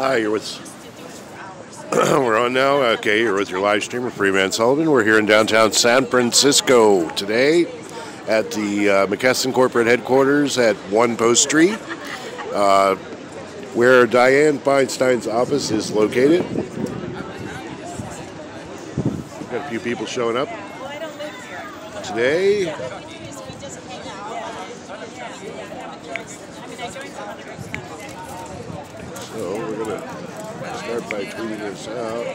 Hi, you're with. We're on now. Okay, you're with your live streamer, Freeman Sullivan. We're here in downtown San Francisco today at the McKesson corporate headquarters at 1 Post Street, where Dianne Feinstein's office is located. Got a few people showing up today. So we're going to start by tweeting this out.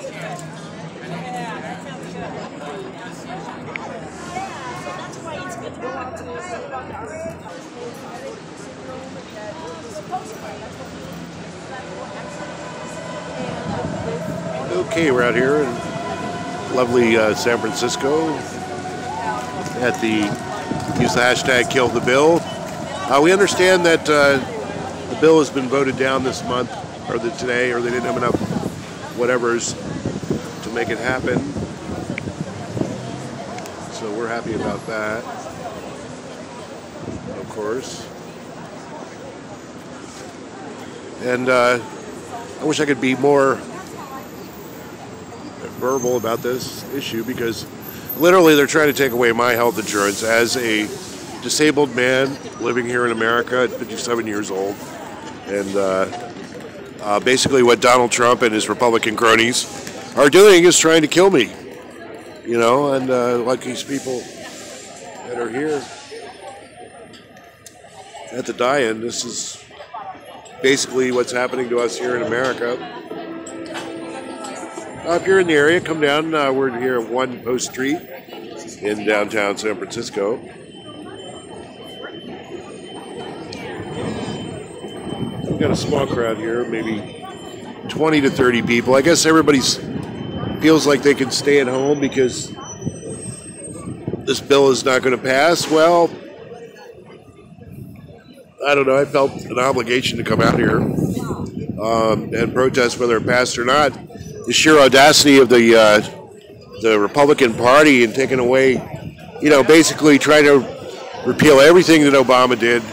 Okay, we're out here in lovely San Francisco at use the hashtag Kill the Bill. We understand that the bill has been voted down this month, or today, or they didn't have enough whatevers to make it happen. So we're happy about that, of course. And I wish I could be more verbal about this issue, because literally they're trying to take away my health insurance as a disabled man living here in America at 57 years old. And basically what Donald Trump and his Republican cronies are doing is trying to kill me. You know, and like these people that are here at the die-in, this is basically what's happening to us here in America. If you're in the area, come down. We're here at 1 Post Street in downtown San Francisco. We've got a small crowd here, maybe 20 to 30 people. I guess everybody's feels like they can stay at home because this bill is not going to pass. Well, I don't know. I felt an obligation to come out here and protest whether it passed or not. The sheer audacity of the Republican Party and taking away, you know, basically trying to repeal everything that Obama did,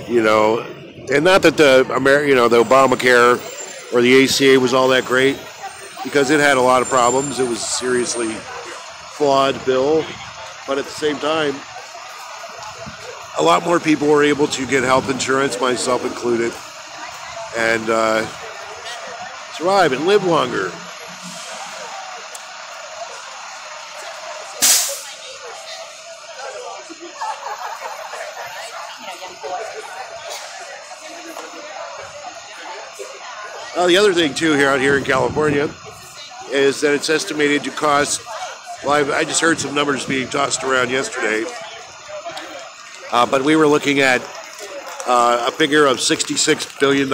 you know, and not that the Obamacare or the ACA was all that great, because it had a lot of problems. It was a seriously flawed bill, but at the same time, a lot more people were able to get health insurance, myself included, and survive and live longer. The other thing, too, out here in California is that it's estimated to cost, well, I just heard some numbers being tossed around yesterday, but we were looking at a figure of $66 billion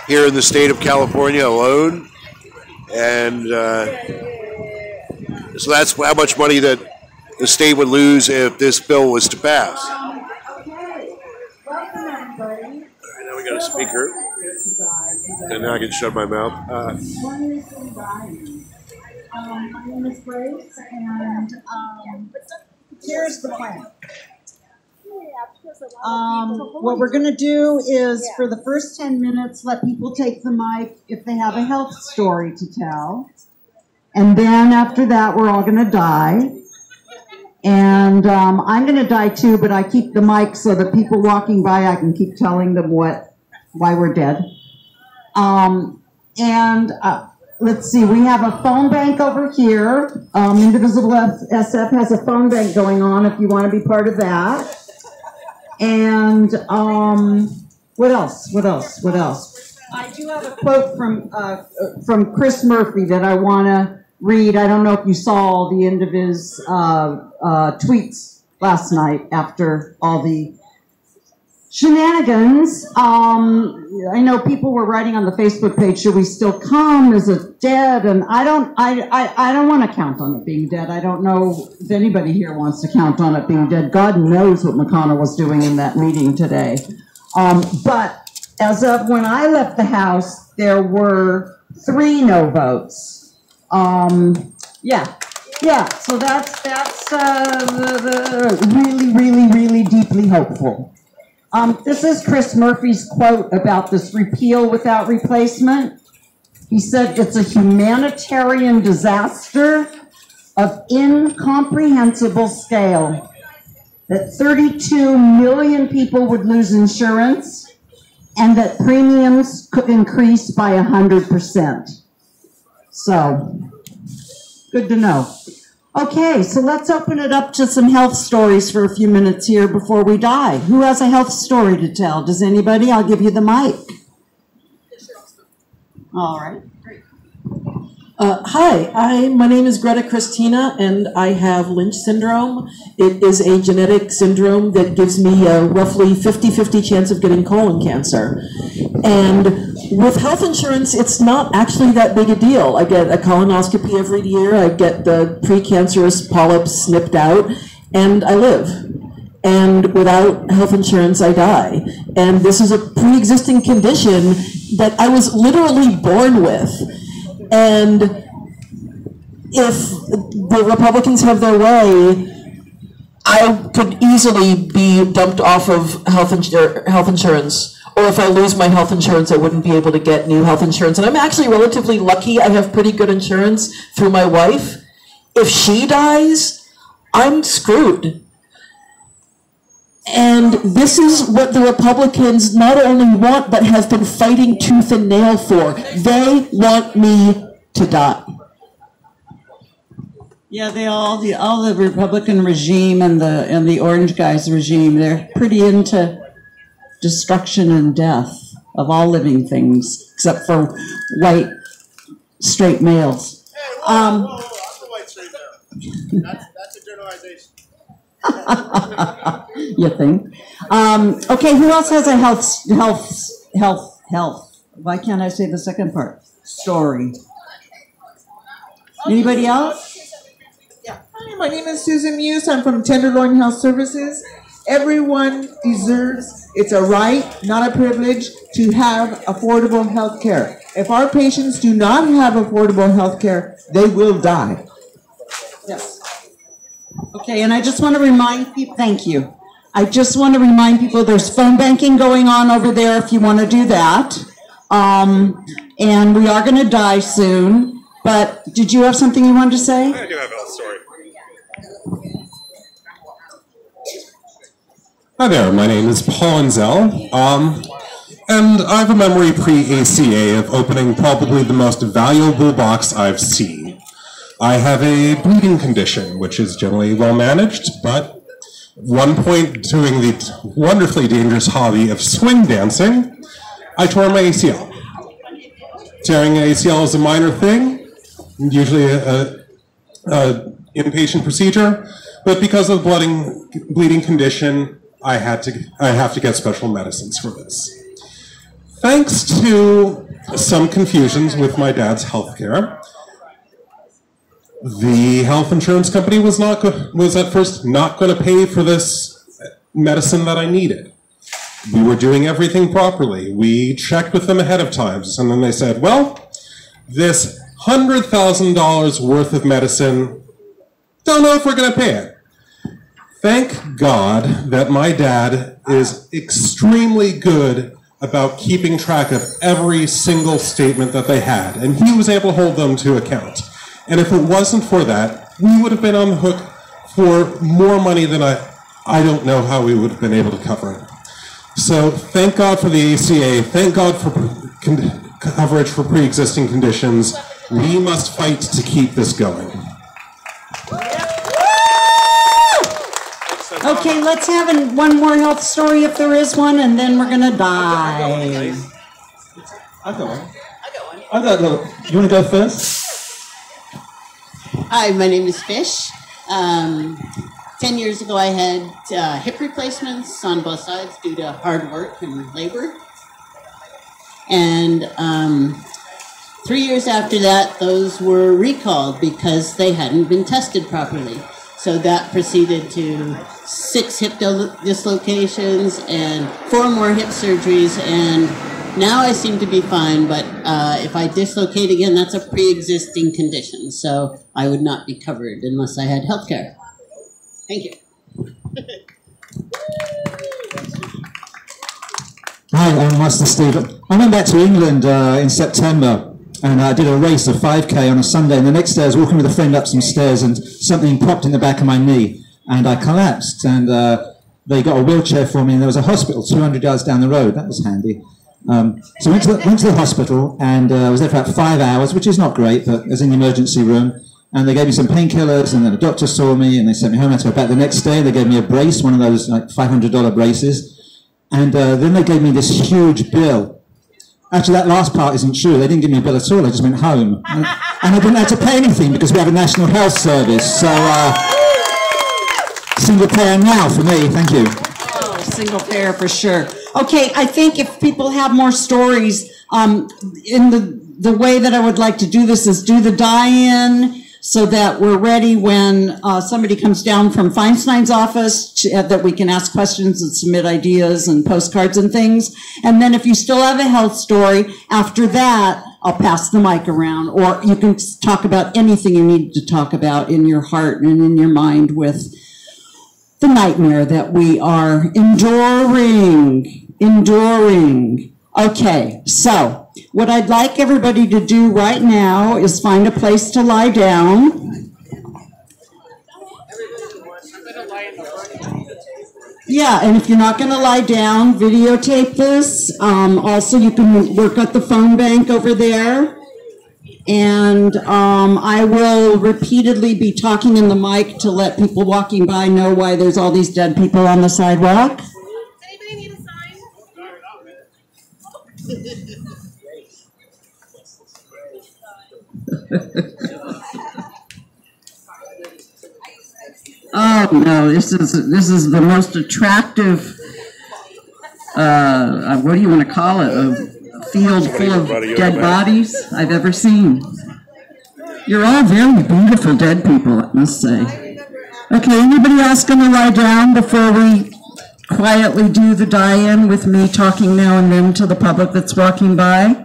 here in the state of California alone. And so that's how much money that the state would lose if this bill was to pass. All right, now we got a speaker. And now I can shut my mouth. My name is Grace, and here's the plan. What we're going to do is, for the first 10 minutes, let people take the mic if they have a health story to tell. And then after that, we're all going to die. And I'm going to die too, but I keep the mic so that people walking by, I can keep telling them why we're dead. Let's see, we have a phone bank over here. Indivisible SF has a phone bank going on if you want to be part of that. And what else? I do have a quote from Chris Murphy that I want to read. I don't know if you saw the end of his tweets last night after all the shenanigans. I know people were writing on the Facebook page, should we still come? Is it dead? And I don't want to count on it being dead. I don't know if anybody here wants to count on it being dead. God knows what McConnell was doing in that meeting today. But as of when I left the House, there were 3 no votes. So that's really, really, really deeply hopeful. This is Chris Murphy's quote about this repeal without replacement. He said, "It's a humanitarian disaster of incomprehensible scale, that 32 million people would lose insurance, and that premiums could increase by 100%. So, good to know. Okay, so let's open it up to some health stories for a few minutes here before we die. Who has a health story to tell? Does anybody? I'll give you the mic. All right. Hi, my name is Greta Christina, and I have Lynch syndrome. It is a genetic syndrome that gives me a roughly 50-50 chance of getting colon cancer. And with health insurance, it's not actually that big a deal. I get a colonoscopy every year, I get the precancerous polyps snipped out, and I live. And without health insurance, I die. And this is a pre-existing condition that I was literally born with. And if the Republicans have their way, I could easily be dumped off of health insurance. Or if I lose my health insurance, I wouldn't be able to get new health insurance. And I'm actually relatively lucky. I have pretty good insurance through my wife. If she dies, I'm screwed. And this is what the Republicans not only want, but have been fighting tooth and nail for. They want me to die. Yeah, all the Republican regime and the orange guys regime, they're pretty into destruction and death of all living things, except for white straight males. Hey, I'm the white straight male. That's a generalization. You think? Okay, who else has a health? Why can't I say the second part? Story. Anybody else? Yeah. Hi, my name is Susan Muse. I'm from Tenderloin Health Services. Everyone deserves, it's a right, not a privilege, to have affordable health care. If our patients do not have affordable health care, they will die. Yes. Okay, and I just want to remind people, thank you. I just want to remind people there's phone banking going on over there if you want to do that. And we are going to die soon, but did you have something you wanted to say? I do have a story. Hi there, my name is Paul Enzel, and I have a memory pre-ACA of opening probably the most valuable box I've seen. I have a bleeding condition, which is generally well managed, but at one point doing the wonderfully dangerous hobby of swing dancing, I tore my ACL. Tearing an ACL is a minor thing, usually a inpatient procedure, but because of the bleeding condition, I have to get special medicines for this. Thanks to some confusions with my dad's health care, the health insurance company was at first not going to pay for this medicine that I needed. We were doing everything properly. We checked with them ahead of time, and then they said, well, this $100,000 worth of medicine, don't know if we're going to pay it. Thank God that my dad is extremely good about keeping track of every single statement that they had, and he was able to hold them to account. And if it wasn't for that, we would have been on the hook for more money than I don't know how we would have been able to cover it. So thank God for the ACA, thank God for coverage for pre-existing conditions. We must fight to keep this going. Okay, let's have one more health story if there is one, and then we're going to die. I've got one. I've got one. You want to go first? Hi, my name is Fish. 10 years ago I had hip replacements on both sides due to hard work and labor. And 3 years after that, those were recalled because they hadn't been tested properly. So that proceeded to 6 hip dislocations and 4 more hip surgeries, and now I seem to be fine, but if I dislocate again, that's a pre-existing condition, so I would not be covered unless I had health care. Thank you. Hi, I'm Master Steve. I went back to England in September, and I did a race, a 5K on a Sunday, and the next day I was walking with a friend up some stairs, and something popped in the back of my knee, and I collapsed, and they got a wheelchair for me, and there was a hospital 200 yards down the road. That was handy. So I went to the hospital, and I was there for about 5 hours, which is not great, but it was in the emergency room. And they gave me some painkillers, and then a doctor saw me, and they sent me home. I had to go back the next day. They gave me a brace, one of those like $500 braces. And then they gave me this huge bill. Actually, that last part isn't true. They didn't give me a bill at all. I just went home. And I didn't have to pay anything because we have a national health service. So, single payer now for me. Thank you. Oh, single payer for sure. Okay, I think if people have more stories, in the way that I would like to do this is do the die-in so that we're ready when somebody comes down from Feinstein's office that we can ask questions and submit ideas and postcards and things. And then if you still have a health story, after that, I'll pass the mic around, or you can talk about anything you need to talk about in your heart and in your mind with the nightmare that we are enduring. Okay, so what I'd like everybody to do right now is find a place to lie down. Yeah, and if you're not going to lie down, videotape this. Also, you can work at the phone bank over there. And I will repeatedly be talking in the mic to let people walking by know why there's all these dead people on the sidewalk. Does anybody need a sign? Oh no, this is the most attractive what do you want to call it? A field full of dead bodies I've ever seen. You're all very beautiful dead people, I must say. Okay, anybody else gonna lie down before we quietly do the die-in with me talking now and then to the public that's walking by?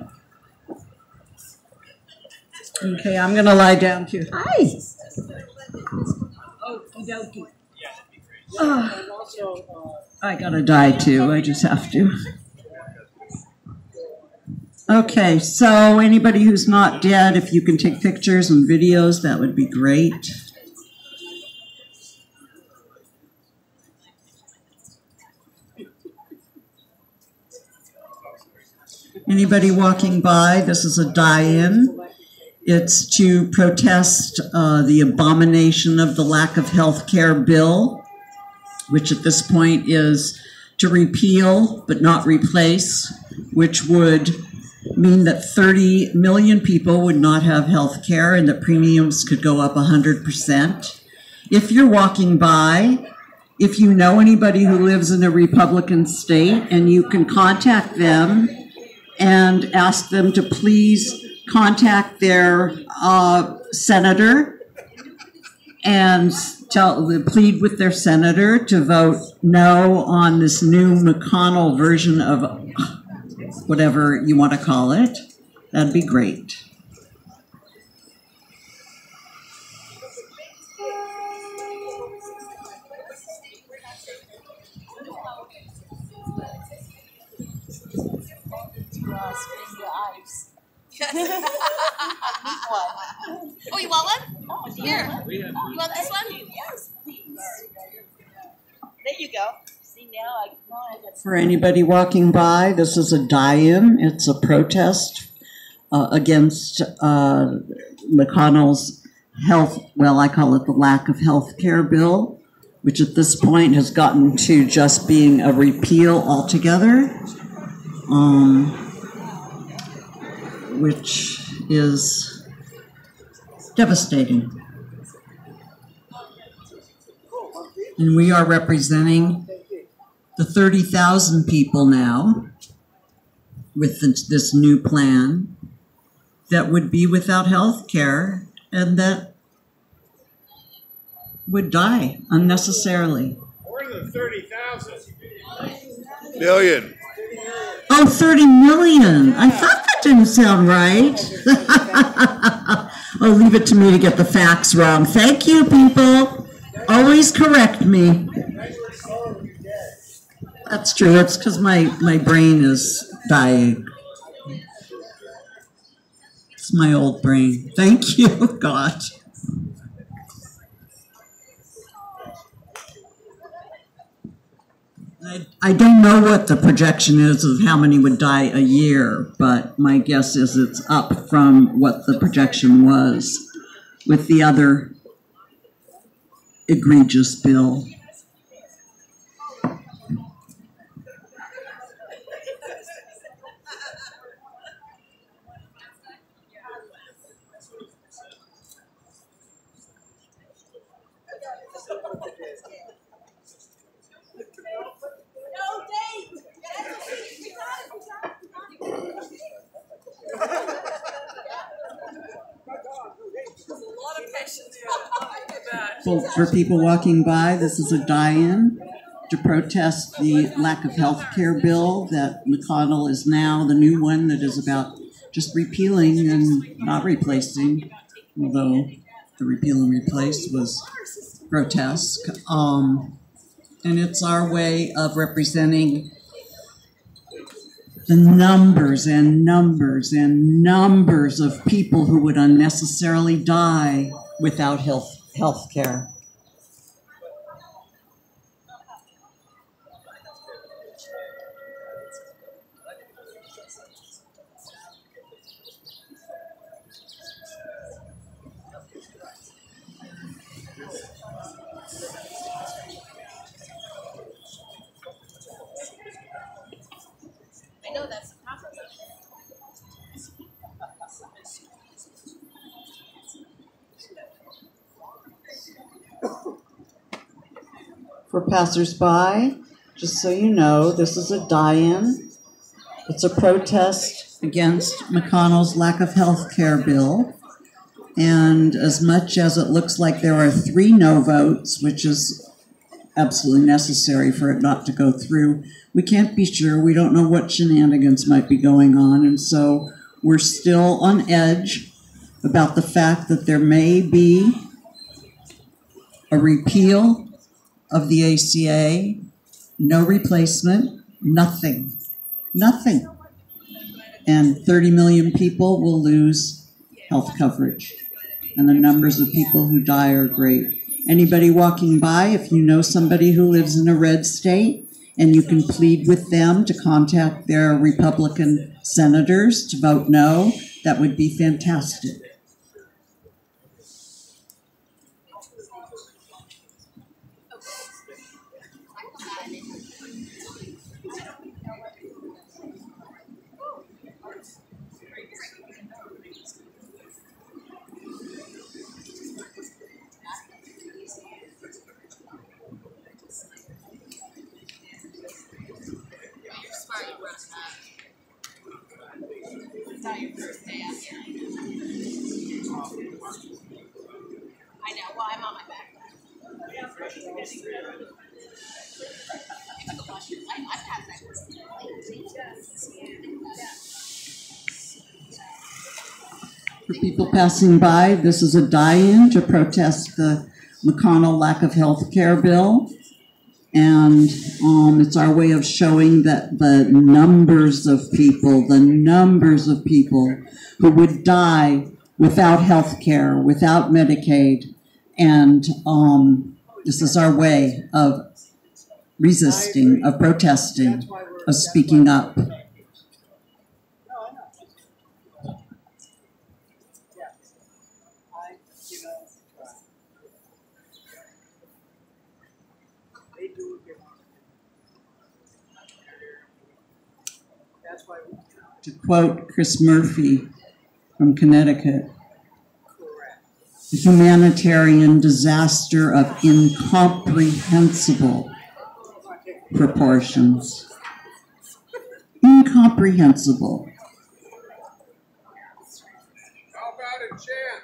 Okay, I'm gonna lie down too. Hi. I gotta die too, I just have to. Okay, so anybody who's not dead, if you can take pictures and videos, that would be great. Anybody walking by, this is a die-in. It's to protest the abomination of the lack of health care bill, which at this point is to repeal but not replace, which would mean that 30 million people would not have health care and that premiums could go up 100%. If you're walking by, if you know anybody who lives in a Republican state, and you can contact them and ask them to please contact their senator and plead with their senator to vote no on this new McConnell version of whatever you want to call it. That'd be great. Oh, you want one? Oh, here. You want this one? Yes, please. There you go. See, now I know. For anybody walking by, this is a die-in. It's a protest against McConnell's I call it the lack of health care bill, which at this point has gotten to just being a repeal altogether, which is devastating. And we are representing the 30,000 people now with this new plan that would be without health care and that would die unnecessarily. More than 30,000. Million. Oh, 30 million. I thought that didn't sound right. Oh, leave it to me to get the facts wrong. Thank you, people. Always correct me. That's true. It's because my brain is dying. It's my old brain. Thank you, God. I don't know what the projection is of how many would die a year, but my guess is it's up from what the projection was with the other egregious bill. For people walking by, this is a die-in to protest the lack of health care bill that McConnell is now the new one that is about just repealing and not replacing, although the repeal and replace was grotesque. And it's our way of representing the numbers and numbers and numbers of people who would unnecessarily die without health care. I know that's the problem. For passersby, just so you know, this is a die-in. It's a protest against McConnell's lack of health care bill. And as much as it looks like there are 3 no votes, which is absolutely necessary for it not to go through, we can't be sure. We don't know what shenanigans might be going on. And so we're still on edge about the fact that there may be a repeal of the ACA, no replacement, nothing. And 30 million people will lose health coverage. And the numbers of people who die are great. Anybody walking by, if you know somebody who lives in a red state, and you can plead with them to contact their Republican senators to vote no, that would be fantastic. Your first day out here. I know. Well, I'm on my back. I've had that. For people passing by, this is a die-in to protest the McConnell lack of health care bill. And it's our way of showing that the numbers of people who would die without health care, without Medicaid. And this is our way of resisting, of protesting, of speaking up. To quote Chris Murphy from Connecticut, a humanitarian disaster of incomprehensible proportions. Incomprehensible. How about a chant?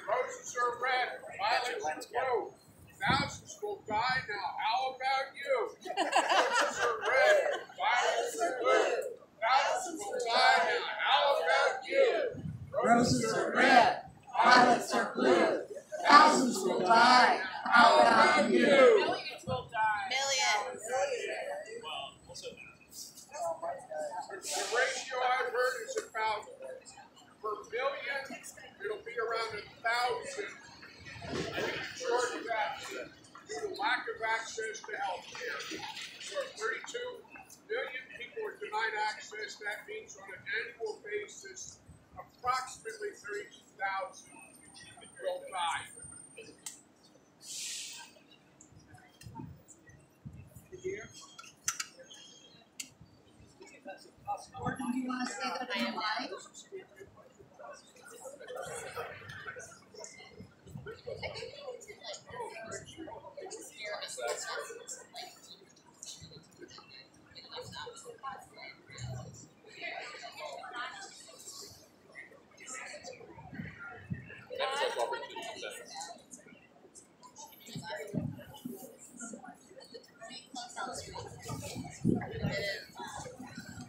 Roses are red, violets are blue. Thousands will die now. How about you? Roses are red, violets are blue. Thousands will die now. How about you? Roses are red, violets are blue. Thousands will die. How about you? Millions will die. Millions. you want to say that in the mic?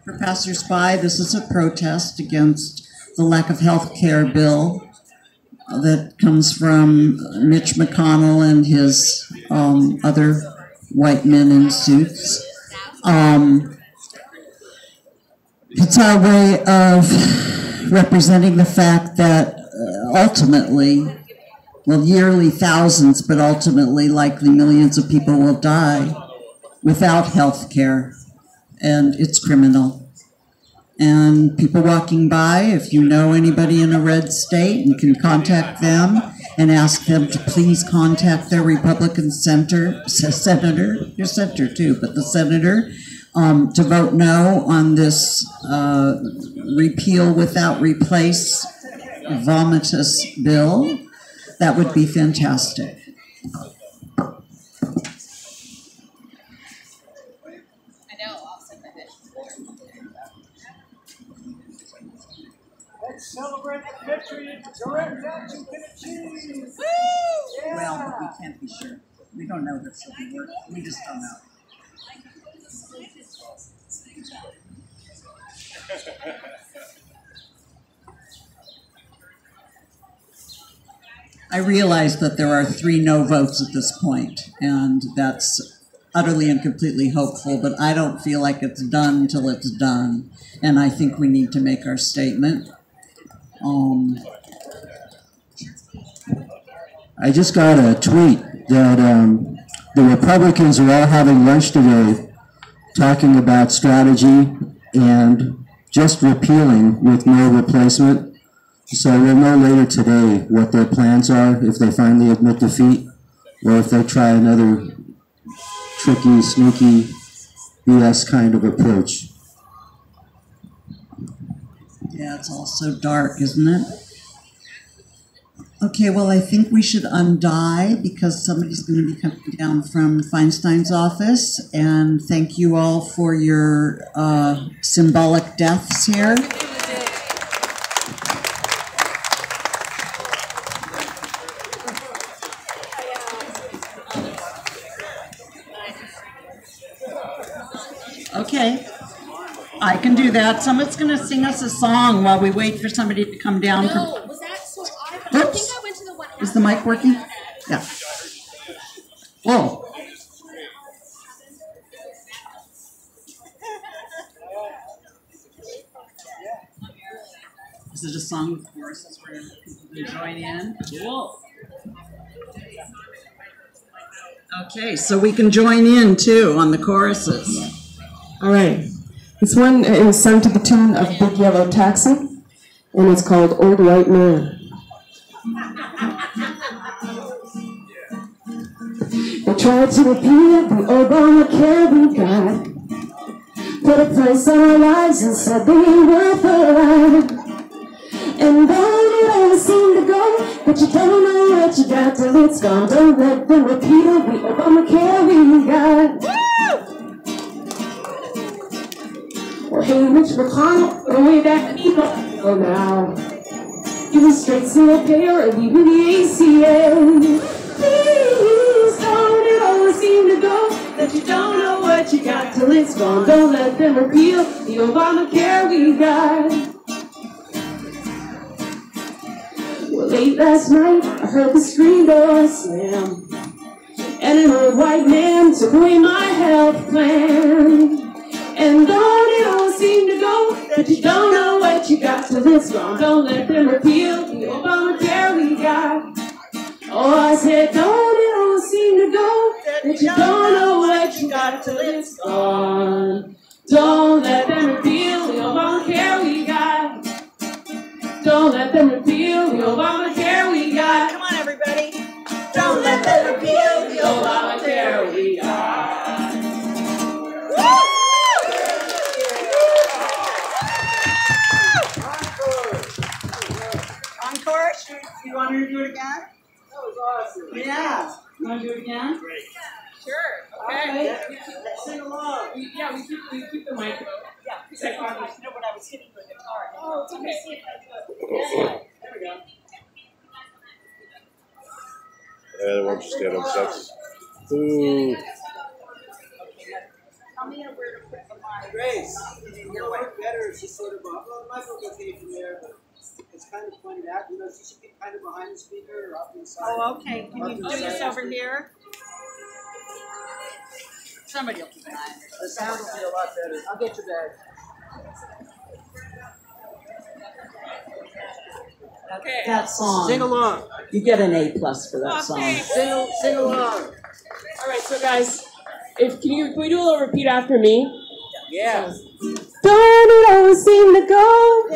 For passersby, this is a protest against the lack of health care bill that comes from Mitch McConnell and his other white men in suits. It's our way of representing the fact that ultimately, well, yearly thousands, but ultimately likely millions of people will die without health care, and it's criminal. And people walking by, if you know anybody in a red state, you can contact them and ask them to please contact their Republican senator, your senator too, but the senator, to vote no on this repeal without replace vomitous bill. That would be fantastic. Let's celebrate the victory and direct action can achieve. Woo! Yeah. Well, but we can't be sure. We don't know this will work. We just don't know. I realize that there are 3 no votes at this point, and that's utterly and completely hopeful, but I don't feel like it's done till it's done, and I think we need to make our statement. I just got a tweet that the Republicans are all having lunch today talking about strategy and just repealing with no replacement. So we'll know later today what their plans are, if they finally admit defeat, or if they try another tricky, sneaky, BS kind of approach. Yeah, it's all so dark, isn't it? Okay, well, I think we should undie because somebody's going to be coming down from Feinstein's office. And thank you all for your symbolic deaths here. Okay, I can do that. Someone's going to sing us a song while we wait for somebody to come down. No, was that so I think I went to the one. Is the mic working? Yeah. Whoa. Is it a song with choruses where people can join in? Cool. Okay, so we can join in too on the choruses. All right. This one is sung to the tune of Big Yellow Taxi, and it's called Old White Man. They tried to repeal the Obamacare we got, put a price on our lives and said they ain't worth a lot. And then it always seemed to go, but you don't know what you got till it's gone. Don't let them repeal the Obamacare we got. Well, hey, Mitch McConnell, go way back to oh now. You was straight single payer and even the ACA. Please don't it always seem to go that you don't know what you got till it's gone. Don't let them repeal the Obamacare we got. Well, late last night, I heard the screen door slam, and an old white man took away my health plan. And don't it all seem to go that you don't know what you got till it's gone. Don't let them repeal the Obamacare we got. Oh, I said, don't it all seem to go that you don't know what you got till it's gone. Don't let them repeal the Obamacare we got. Don't let them repeal the Obamacare we got. Come on, everybody. Don't let them repeal the Obamacare we got. Woo! want me to do it again? That was awesome. Yeah. You want to do it again? Great. Sure. Okay. Let's sing along. Yeah, we keep the mic. Yeah, because I know what I was hitting with the guitar. Oh, it's okay. Yeah. There we go. Why don't you stand up? That's ooh. Tell me where to put the mic. Grace, your work better is just sort of, well, it might look okay from there, but it's kind of pointed out. You know, you should be kind of behind the speaker or up inside. Oh, okay. Can you do this over here? Somebody will keep an eye on it. The sound will be a lot better. I'll get your bag. Okay. That song. Sing along. You get an A+ for that song. Sing along. All right, so guys, can we do a little repeat after me? Yeah. Don't it always seem to go?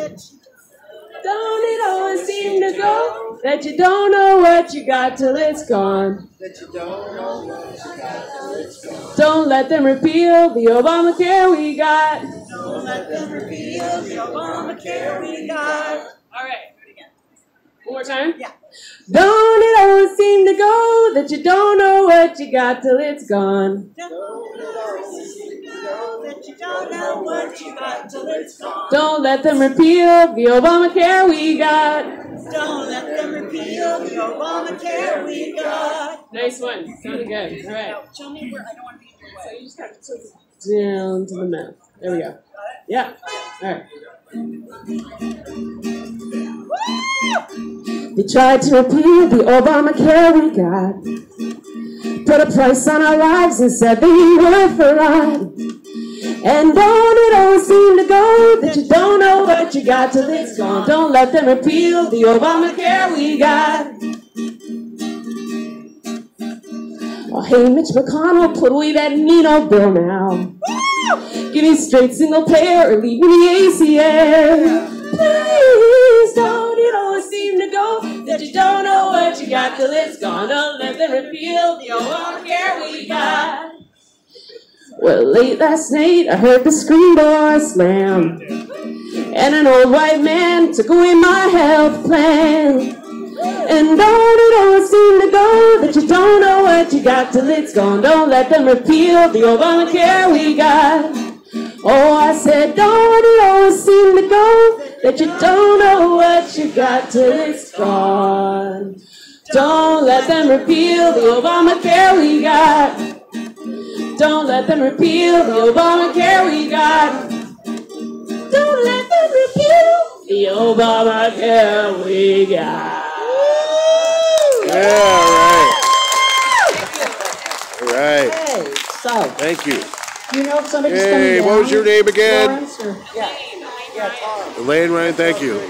Don't it always seem to go that you don't know what you got till it's gone? That you don't know what you got till it's gone. Don't let them repeal the Obamacare we got. Don't let them repeal the Obamacare we got. All right. One more time? Yeah. Don't it always seem to go that you don't know what you got till it's gone? Don't it always seem to go that you don't know what you got till it's gone. Don't let them repeal the Obamacare we got. Don't let them repeal the Obamacare we got. Nice one. Sounded good. All right. Now, show me where I don't want to be in your way. So you just have to tilt it down to the mouth. There we go. Yeah. All right. They tried to repeal the Obamacare we got. Put a price on our lives and said they weren't for ride. And don't it always seem to go that you don't know what you got till it's gone? Don't let them repeal the Obamacare we got. Oh, hey, Mitch McConnell, put away that mean old bill now. Give me straight single payer or leave me the ACA. Please, don't it always seem to go that you don't know what you got till it's gone? Don't let them repeal the Obamacare we got. Well, late last night I heard the screen door slam, and an old white man took away my health plan. And don't it always seem to go that you don't know what you got till it's gone? Don't let them repeal the Obamacare we got. Oh, I said, don't it always seem to go that you don't know what you got till it's gone? Don't let them repeal the Obamacare we got. Don't let them repeal the Obamacare we got. Don't let them repeal the Obamacare we got. Yeah, all right. Okay, so, Thank you. you know if somebody's coming Hey, down? what was your name again? Lawrence, or? Elaine Ryan, thank you.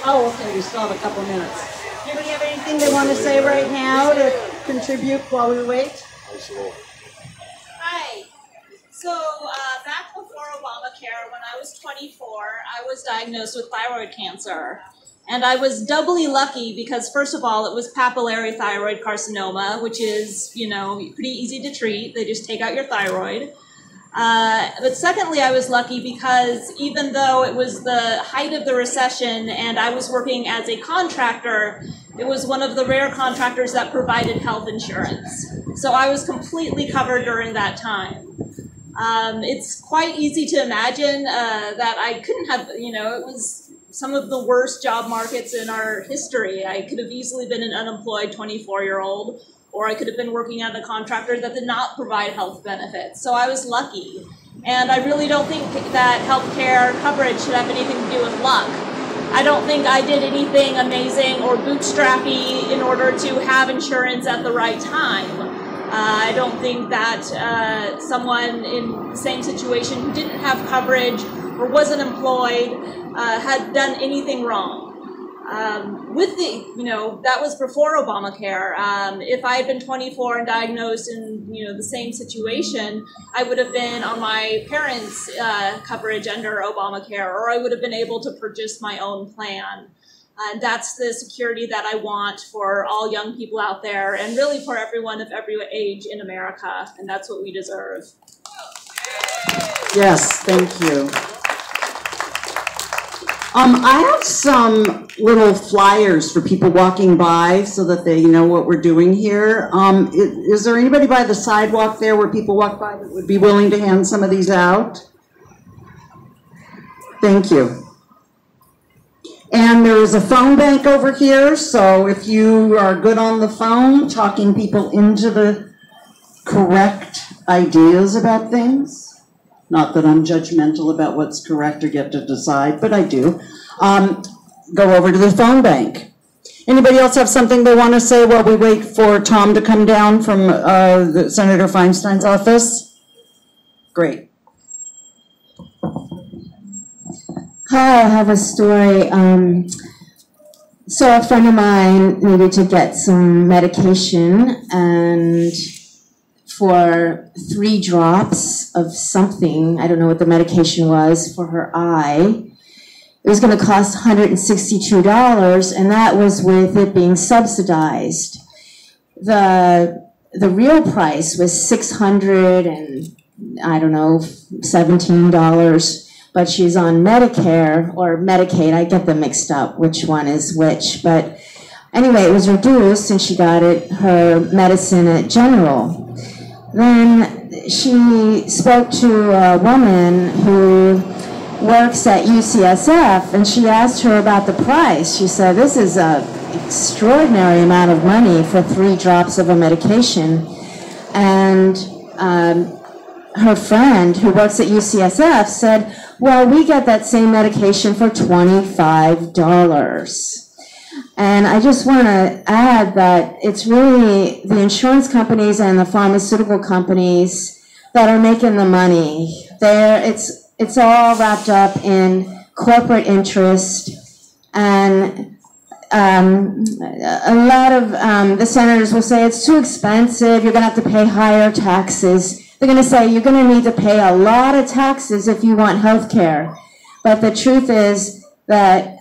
Oh, okay, we still have a couple minutes. Anybody have anything they want to say right now to contribute while we wait? Hi. So back before Obamacare, when I was 24, I was diagnosed with thyroid cancer. And I was doubly lucky because, first of all, it was papillary thyroid carcinoma, which is, pretty easy to treat. They just take out your thyroid. But secondly, I was lucky because even though it was the height of the recession and I was working as a contractor, it was one of the rare contractors that provided health insurance. So I was completely covered during that time. It's quite easy to imagine that I couldn't have, it was some of the worst job markets in our history. I could have easily been an unemployed 24-year-old, or I could have been working at a contractor that did not provide health benefits. So I was lucky. And I really don't think that healthcare coverage should have anything to do with luck. I don't think I did anything amazing or bootstrappy in order to have insurance at the right time. I don't think that someone in the same situation who didn't have coverage or wasn't employed had done anything wrong. That was before Obamacare. If I had been 24 and diagnosed in, the same situation, I would have been on my parents' coverage under Obamacare, or I would have been able to purchase my own plan. And that's the security that I want for all young people out there, and really for everyone of every age in America, and that's what we deserve. Yes, thank you. I have some little flyers for people walking by so that they know what we're doing here. Is there anybody by the sidewalk there where people walk by that would be willing to hand some of these out? Thank you. And there is a phone bank over here, so if you are good on the phone, talking people into the correct ideas about things. Not that I'm judgmental about what's correct or get to decide, but I do. Go over to the phone bank. Anybody else have something they want to say while we wait for Tom to come down from Senator Feinstein's office? Great. Hi, I have a story. So a friend of mine needed to get some medication, and for 3 drops of something, I don't know what the medication was, for her eye. It was going to cost $162, and that was with it being subsidized. The real price was $17, but she's on Medicare or Medicaid. I get them mixed up, which one is which. But anyway, it was reduced, and she got her medicine at General. Then she spoke to a woman who works at UCSF, and she asked her about the price. She said, this is an extraordinary amount of money for 3 drops of a medication. And her friend who works at UCSF said, well, we get that same medication for $25. And I just want to add that it's really the insurance companies and the pharmaceutical companies that are making the money. It's all wrapped up in corporate interest, and a lot of the senators will say it's too expensive, you're going to have to pay higher taxes. They're going to say you're going to need to pay a lot of taxes if you want health care. But the truth is that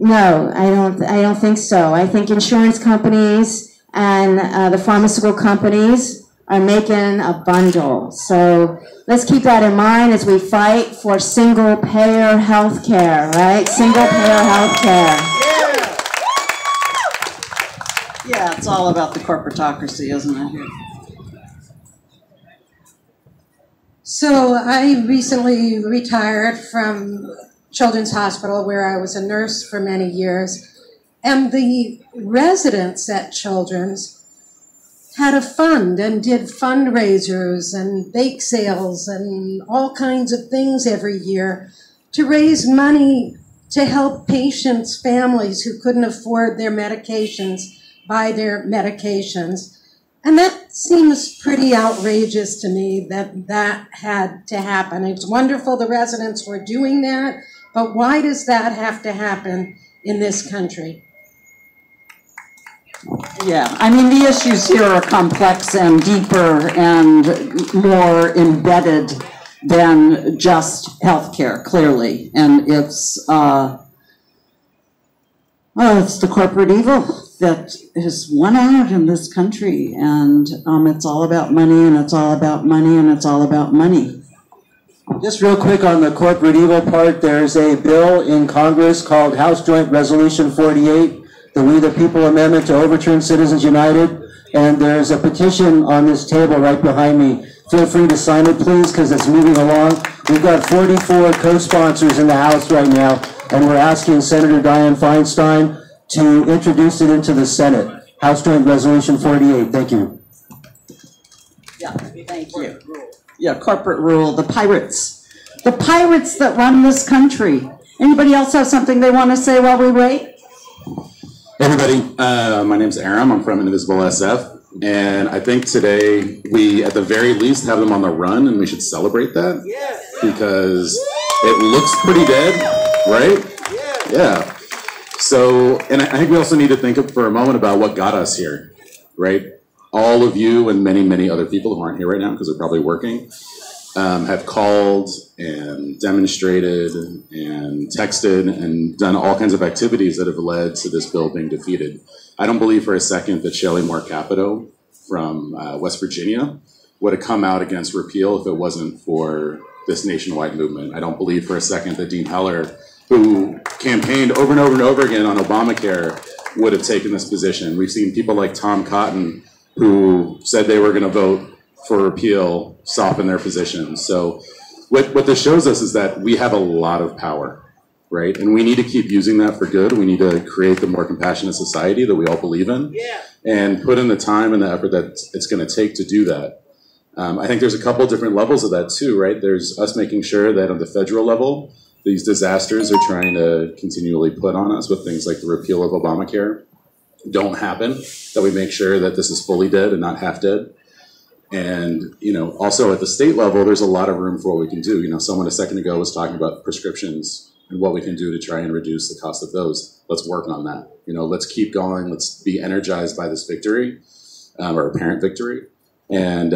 no, I don't think so. I think insurance companies and the pharmaceutical companies are making a bundle. So let's keep that in mind as we fight for single-payer health care, right? Single-payer health care. Yeah, it's all about the corporatocracy, isn't it? So I recently retired from Children's Hospital, where I was a nurse for many years, and the residents at Children's had a fund and did fundraisers and bake sales and all kinds of things every year to raise money to help patients' families who couldn't afford their medications buy their medications. And that seems pretty outrageous to me that that had to happen. It's wonderful the residents were doing that, but why does that have to happen in this country? Yeah, I mean, the issues here are complex and deeper and more embedded than just healthcare, clearly. And it's the corporate evil that has won out in this country. And it's all about money, and it's all about money, and it's all about money. Just real quick on the corporate evil part, there's a bill in Congress called House Joint Resolution 48, the We the People Amendment to overturn Citizens United, and there's a petition on this table right behind me. Feel free to sign it, please, because it's moving along. We've got 44 co-sponsors in the House right now, and we're asking Senator Dianne Feinstein to introduce it into the Senate. House Joint Resolution 48. Thank you. Yeah, thank you. Yeah, corporate rule, the pirates that run this country. Anybody else have something they want to say while we wait? Hey everybody, my name's Aram. I'm from Invisible SF, and I think today we, at the very least, have them on the run, and we should celebrate that because it looks pretty dead, right? Yeah. So, and I think we also need to think for a moment about what got us here, right? All of you and many, many other people who aren't here right now because they're probably working have called and demonstrated and texted and done all kinds of activities that have led to this bill being defeated. I don't believe for a second that Shelley Moore Capito from West Virginia would have come out against repeal if it wasn't for this nationwide movement. I don't believe for a second that Dean Heller, who campaigned over and over and over again on Obamacare, would have taken this position. We've seen people like Tom Cotton, who said they were going to vote for repeal, soften their positions. So what this shows us is that we have a lot of power, right? And we need to keep using that for good. We need to create the more compassionate society that we all believe in, and put in the time and the effort that it's going to take to do that. I think there's a couple different levels of that too, right? There's us making sure that on the federal level, these disasters are trying to continually put on us with things like the repeal of Obamacare don't happen, that we make sure that this is fully dead and not half dead. And, also at the state level, there's a lot of room for what we can do. Someone a second ago was talking about prescriptions and what we can do to try and reduce the cost of those. Let's work on that. Let's keep going. Let's be energized by this victory, or apparent victory. And,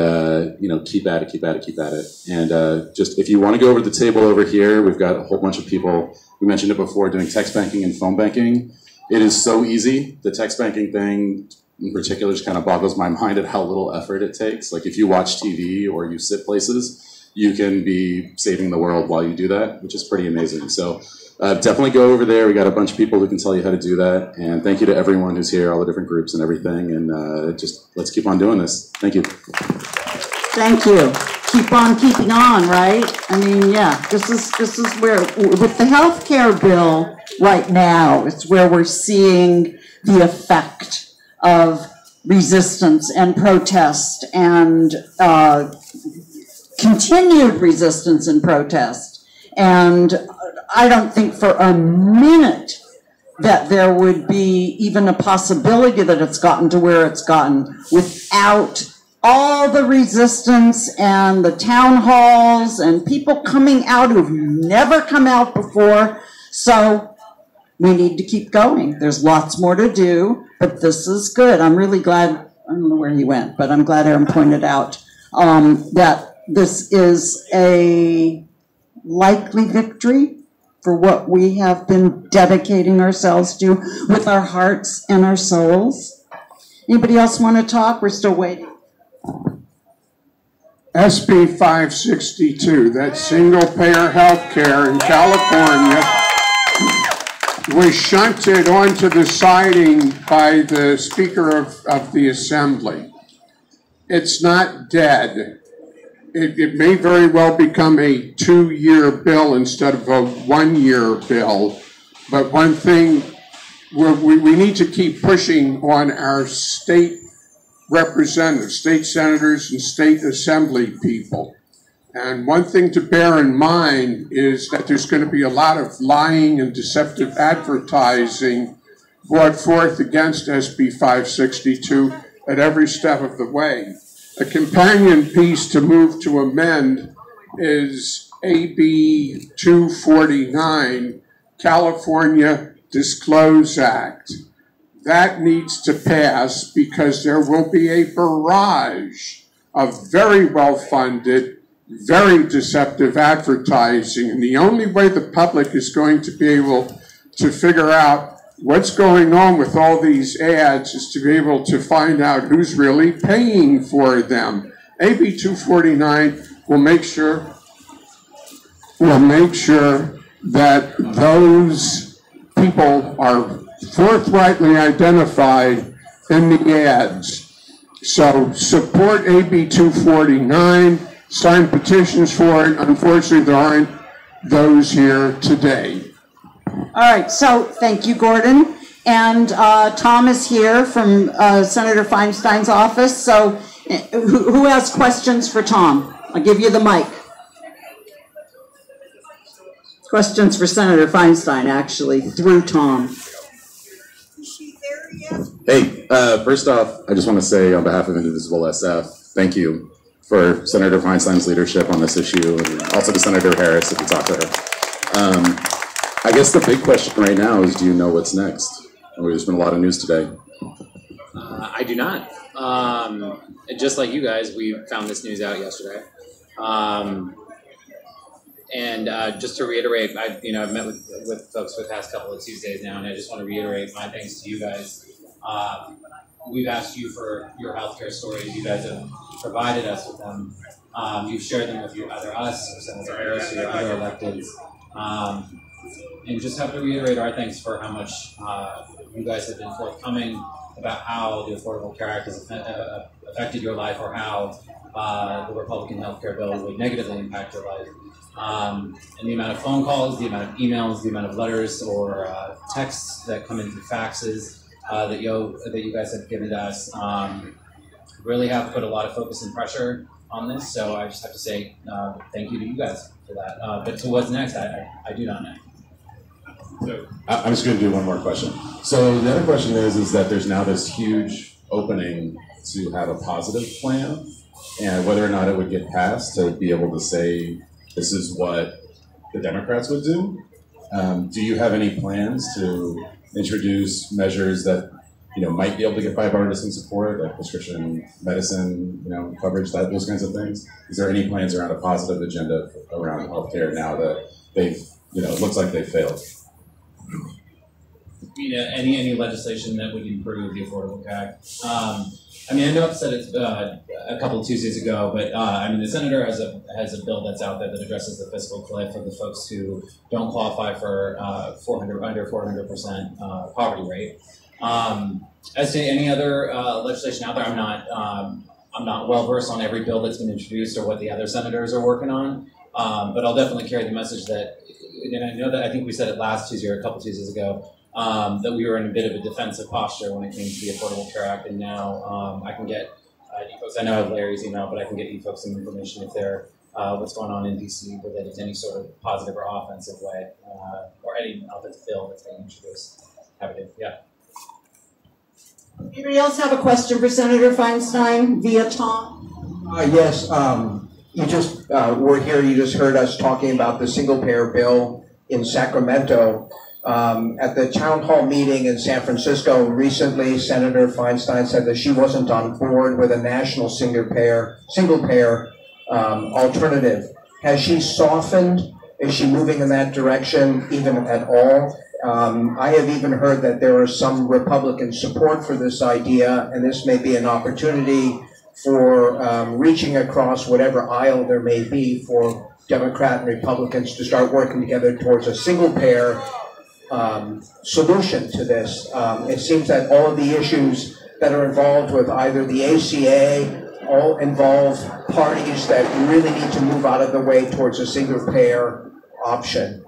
keep at it, keep at it, keep at it. And just if you want to go over to the table over here, we've got a whole bunch of people, we mentioned it before, doing text banking and phone banking. It is so easy. The text banking thing in particular just kind of boggles my mind at how little effort it takes. Like if you watch TV or you sit places, you can be saving the world while you do that, which is pretty amazing. So definitely go over there. We got a bunch of people who can tell you how to do that. And thank you to everyone who's here, all the different groups and everything. And just let's keep on doing this. Thank you. Thank you. Keep on keeping on, right? I mean, yeah, this is where, with the health care bill right now, it's where we're seeing the effect of resistance and protest and continued resistance and protest. And I don't think for a minute that there would be even a possibility that it's gotten to where it's gotten without all the resistance and the town halls and people coming out who've never come out before. So we need to keep going. There's lots more to do, but this is good. I'm really glad, I don't know where he went, but I'm glad Aaron pointed out that this is a likely victory for what we have been dedicating ourselves to with our hearts and our souls. Anybody else want to talk? We're still waiting. SB 562, that single-payer health care in California, was shunted onto the siding by the Speaker of the Assembly. It's not dead. It may very well become a 2-year bill instead of a 1-year bill. But one thing, we need to keep pushing on our state representatives, state senators, and state assembly people. And one thing to bear in mind is that there's going to be a lot of lying and deceptive advertising brought forth against SB 562 at every step of the way. A companion piece to move to amend is AB 249, California Disclose Act. That needs to pass because there will be a barrage of very well-funded, very deceptive advertising. And the only way the public is going to be able to figure out what's going on with all these ads is to be able to find out who's really paying for them. AB 249 will make sure that those people are forthrightly identified in the ads. So support AB 249, sign petitions for it. Unfortunately, there aren't those here today. All right, so thank you, Gordon. And Tom is here from Senator Feinstein's office. So who has questions for Tom? I'll give you the mic. Questions for Senator Feinstein, actually, through Tom. Hey, first off, I just want to say on behalf of Indivisible SF, thank you for Senator Feinstein's leadership on this issue, and also to Senator Harris if you talk to her. I guess the big question right now is, do you know what's next? There's been a lot of news today. I do not. Just like you guys, we found this news out yesterday. And just to reiterate, I've met with folks for the past couple of Tuesdays now, and I just want to reiterate my thanks to you guys. we've asked you for your healthcare stories. You guys have provided us with them. You've shared them with either us or Senator Harris or your other electeds. And just have to reiterate our thanks for how much you guys have been forthcoming about how the Affordable Care Act has affected your life, or how the Republican health care bill would negatively impact your life. And the amount of phone calls, the amount of emails, the amount of letters or texts that come in through faxes that you guys have given to us really have put a lot of focus and pressure on this. So I just have to say thank you to you guys for that. But to what's next, I do not know. So I'm just going to do one more question. So the other question is that there's now this huge opening to have a positive plan, and whether or not it would get passed to be able to say this is what the Democrats would do. Do you have any plans to introduce measures that might be able to get bipartisan support, like prescription medicine, coverage, those kinds of things? Is there any plans around a positive agenda around healthcare now that they've, it looks like they've failed? Any legislation that would improve the Affordable Care Act. I know I've said it a couple of Tuesdays ago, but the senator has a bill that's out there that addresses the fiscal cliff for the folks who don't qualify for under 400% poverty rate. As to any other legislation out there, I'm not well versed on every bill that's been introduced or what the other senators are working on, but I'll definitely carry the message that. And I know that I think we said it last Tuesday or a couple Tuesdays ago, that we were in a bit of a defensive posture when it came to the Affordable Care Act, and now I can get you folks. I know I have Larry's email, but I can get you folks some information if they're what's going on in DC related to any sort of positive or offensive way, or any offensive bill that's being introduced. Happy to, yeah. Anybody else have a question for Senator Feinstein via Tom? Yes. You just were here. You just heard us talking about the single-payer bill in Sacramento. At the town hall meeting in San Francisco recently, Senator Feinstein said that she wasn't on board with a national single-payer alternative. Has she softened? Is she moving in that direction even at all? I have even heard that there is some Republican support for this idea, and this may be an opportunity for reaching across whatever aisle there may be for Democrat and Republicans to start working together towards a single-payer solution to this. It seems that all of the issues that are involved with either the ACA all involve parties that really need to move out of the way towards a single-payer option.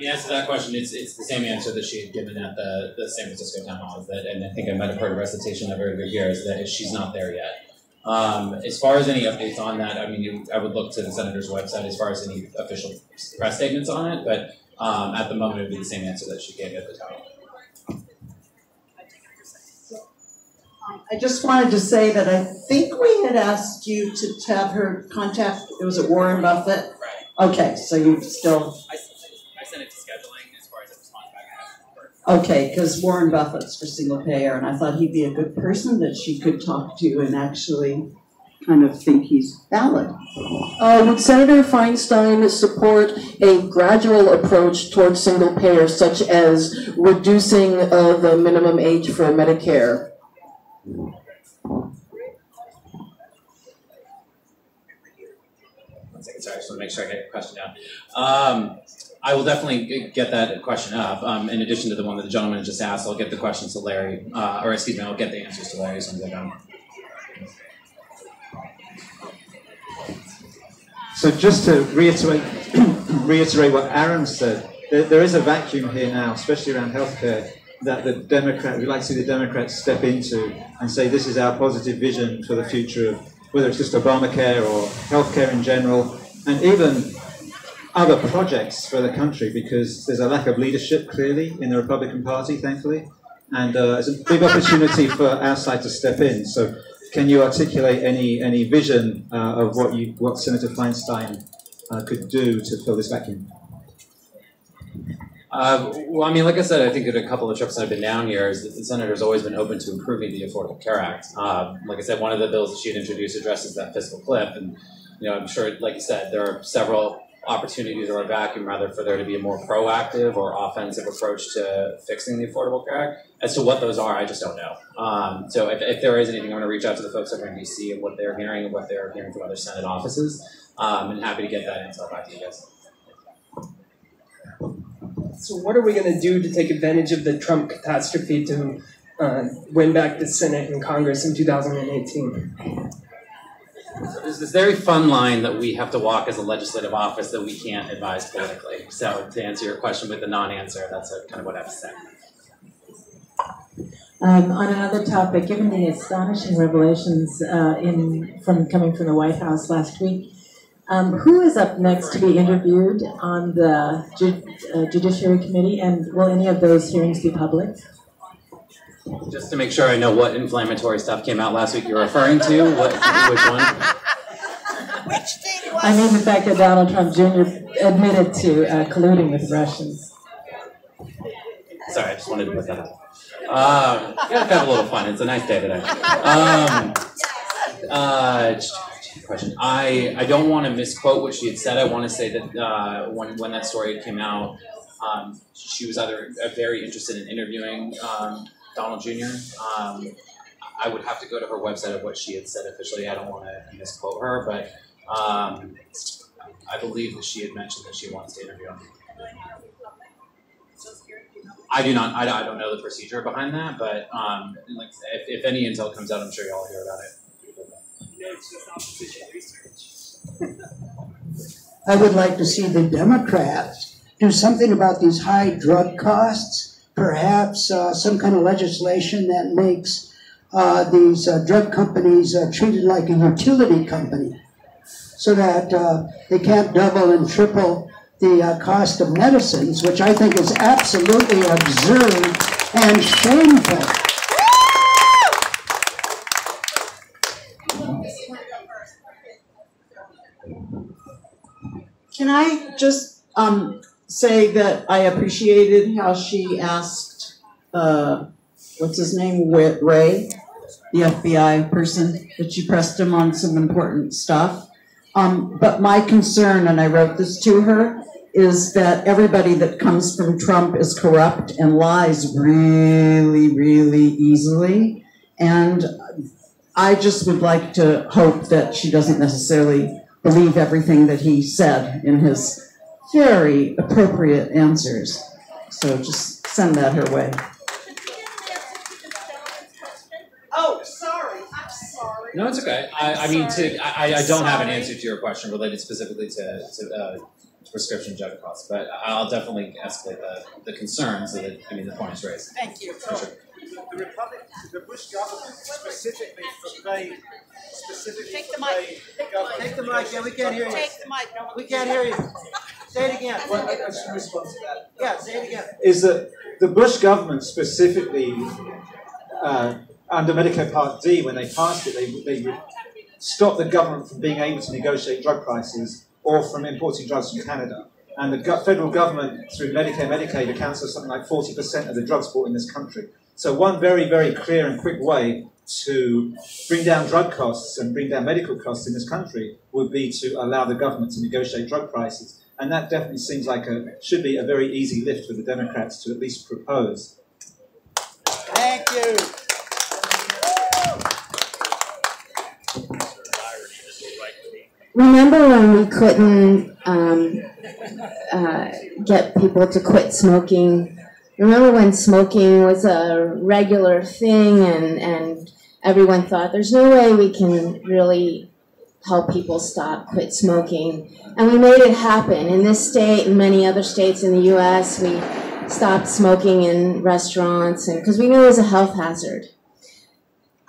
As to that question, it's the same answer that she had given at the San Francisco town hall, and I think I might have heard a recitation of it here, is that she's not there yet. As far as any updates on that, I would look to the senator's website as far as any official press statements on it, but at the moment it would be the same answer that she gave at the town hall. I just wanted to say that I think we had asked you to have her contact, it was at Warren Buffett? Right. Okay, so you still... I sent it to scheduling as far as a response back. Okay, because Warren Buffett's for single payer, and I thought he'd be a good person that she could talk to and actually kind of think he's valid. Would Senator Feinstein support a gradual approach towards single payer, such as reducing the minimum age for Medicare? One second, sorry, I just want to make sure I get your question down. I will definitely get that question up. In addition to the one that the gentleman just asked, I'll get the questions to Larry, I'll get the answers to Larry as soon as I can. So just to reiterate what Aaron said, there is a vacuum here now, especially around healthcare, that we'd like to see the Democrats step into and say this is our positive vision for the future of whether it's just Obamacare or healthcare in general, and even other projects for the country, because there's a lack of leadership clearly in the Republican Party, thankfully, and it's a big opportunity for our side to step in. So can you articulate any vision of what Senator Feinstein could do to fill this vacuum? Like I said, I think that a couple of trips I've been down here is that the senator's always been open to improving the Affordable Care Act. Like I said, one of the bills that she had introduced addresses that fiscal cliff, and I'm sure, like you said, there are several opportunities or a vacuum, rather, for there to be a more proactive or offensive approach to fixing the Affordable Care Act. As to what those are, I just don't know. So if there is anything, I'm going to reach out to the folks over in DC and what they're hearing and what they're hearing from other Senate offices, and happy to get that intel back to you guys. So what are we going to do to take advantage of the Trump catastrophe to win back the Senate and Congress in 2018? So there's this very fun line that we have to walk as a legislative office that we can't advise politically. So to answer your question with the non-answer, that's kind of what I have to say. On another topic, given the astonishing revelations from the White House last week, who is up next to be interviewed on the Judiciary Committee, and will any of those hearings be public? Just to make sure I know what inflammatory stuff came out last week you're referring to, which one? I mean the fact that Donald Trump Jr. admitted to colluding with Russians. Sorry, I just wanted to put that up. You gotta have a little fun. It's a nice day today. Question. I don't want to misquote what she had said. I want to say that when that story came out, she was either very interested in interviewing Donald Jr. I would have to go to her website of what she had said officially. I don't want to misquote her, but I believe that she had mentioned that she wants to interview him. I do not. I don't know the procedure behind that, but like if any intel comes out, I'm sure you'll all hear about it. I would like to see the Democrats do something about these high drug costs. Perhaps some kind of legislation that makes these drug companies treated like a utility company, so that they can't double and triple the cost of medicines, which I think is absolutely absurd and shameful. Can I just say that I appreciated how she asked, what's his name, Ray, the FBI person, that she pressed him on some important stuff. But my concern, and I wrote this to her, is that everybody that comes from Trump is corrupt and lies really, really easily. And I just would like to hope that she doesn't necessarily believe everything that he said in his very appropriate answers. So just send that her way. Oh, sorry. I'm sorry. No, it's okay. I don't have an answer to your question related specifically to prescription drug costs, but I'll definitely escalate the concern so that, the point is raised. Thank you. For sure. The Bush government specifically forbade. Take the mic. Take the mic. Yeah, we can't hear you. Take the mic. We can't hear you. Say it again. Well, I should respond to that. Yeah, say it again. Is that the Bush government specifically, under Medicare Part D, when they passed it, they stopped the government from being able to negotiate drug prices or from importing drugs from Canada. And the federal government, through Medicare, Medicaid, accounts for something like 40% of the drugs bought in this country. So one very, very clear and quick way to bring down drug costs and bring down medical costs in this country would be to allow the government to negotiate drug prices. And that definitely seems like should be a very easy lift for the Democrats to at least propose. Thank you. Remember when we couldn't get people to quit smoking? Remember when smoking was a regular thing and everyone thought there's no way we can really help people quit smoking. And we made it happen. In this state and many other states in the U.S., we stopped smoking in restaurants because we knew it was a health hazard.